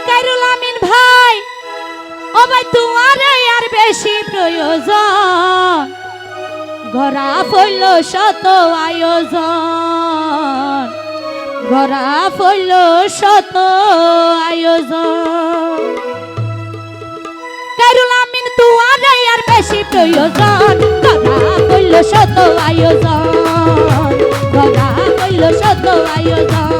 কাইরুল আমিন ভাই ও ভাই তোমার আর বেশি প্রয়োজন ঘরা ফইল শত আয়োজন ঘরা ফইল শত আয়োজন কাইরুল আমিন তোমার আর বেশি প্রয়োজন ঘরা ফইল শত আয়োজন ঘরা ফইল শত আয়োজন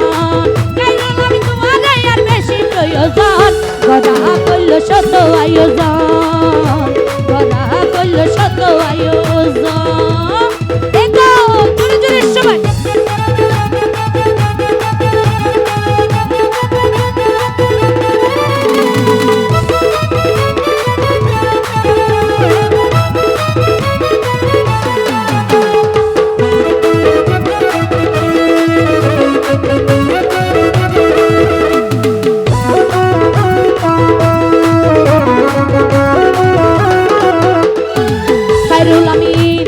কাইরুল আমিন তোমার আর বেশি প্রয়োজন ঘরা ফইল শত আয়োজন ঘরা ফইল শত আয়োজন দেখো জোরে জোরে সবাই কাইরুল আমিন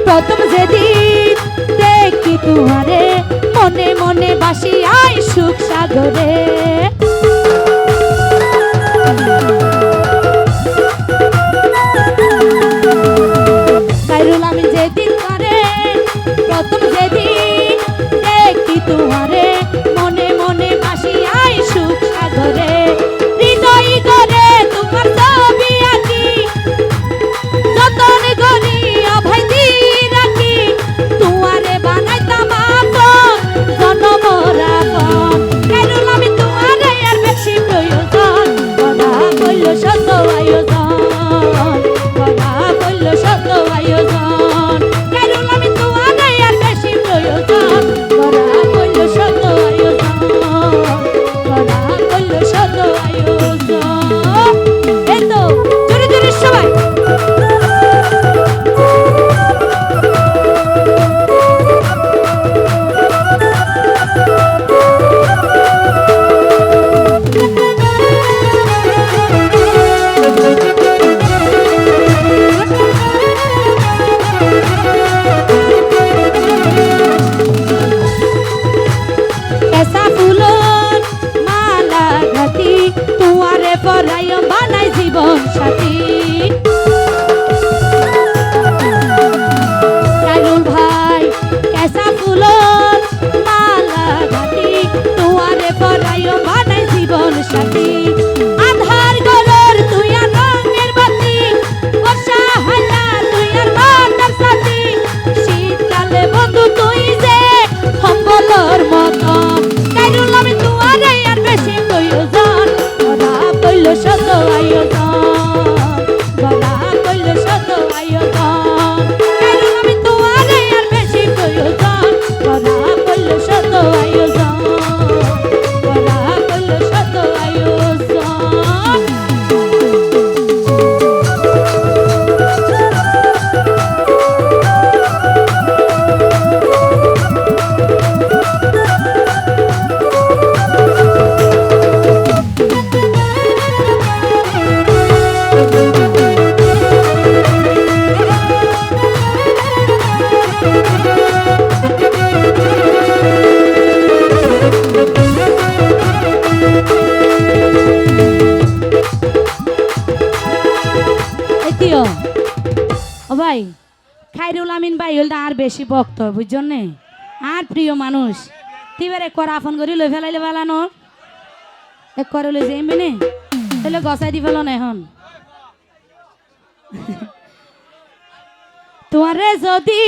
প্রথম যেদিন দেখি তোমারে মনে মনে বাসি আই সুখ সাগরে কাইরুল আমিন যেদিন করে প্রথম যেদিন দেখি তোমারে মনে মনে বাসি আই সুখ সাগরে হৃদয় করে তোমার ছবি আঁকি যতন করি অভয় দি রাখি তোমারে বানাইতাম আপন জনমর আপন কাইরুল আমিন তোমারে আর বেশি প্রয়োজন গড়া কইল শত আয়োজন গড়া কইল শত আয়োজন কাইরুল আমিন তোমারে আর বেশি প্রয়োজন গড়া কইল শত আয়োজন গড়া কইল শত আয়োজন এই তো জোরে জোরে সবাই कैसा फूलन माला घाटी तुआरे पराय बानाई जीवन साथी काइरुल भाई कैसा फूलन माला घाटी तुआरे पराय बानाई जीवन साथी आधार गरर तुई আর রঙের বাতি বর্ষা হইলা তুই আর মাতার সাথী শীতকালে বন্ধু তুই যে সম্বলর মতন কাইরুল আমিন তোমারে আর বেশি প্রয়োজন গড়া কইল শত আয়োজন গড়া কইল শত আয়োজন কাইরুল আমিন তোমারে আর বেশি প্রয়োজন গড়া কইল শত আয়োজন গড়া কইল শত আয়োজন ও ভাই খাইরুল আমিন ভাই হল আর বেশি ভক্ত বুঝছেন নে আর প্রিয় মানুষ তিবারে করা ফোন করি লই ফেলাইলে বালানো এক করে লই যাই মেনে তাহলে গসাই দি ফেলো না এখন তোমারে যদি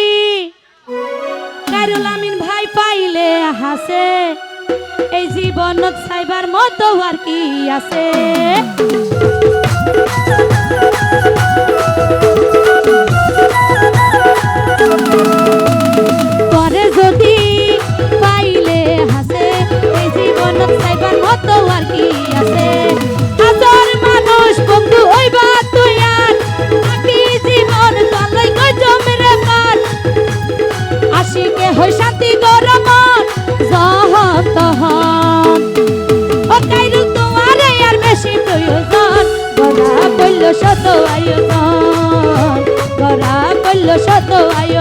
খাইরুল আমিন ভাই পাইলে হাসে এই জীবনত সাইবার মতো আর কি আছে পরে যদি পাইলে হাসে এই জীবনত সাইবার মতো আর কি আছে হাজার মানুষ বন্ধু হইবা তুই আর বাকি জীবন তলাই কই জমরে পার আশিকে হই শান্তি গরমন যহন তহন ও কাইরুল তোমারে আর বেশি প্রয়োজন গড়া কইল শত আয়োজন গড়া কইল শত আয়োজন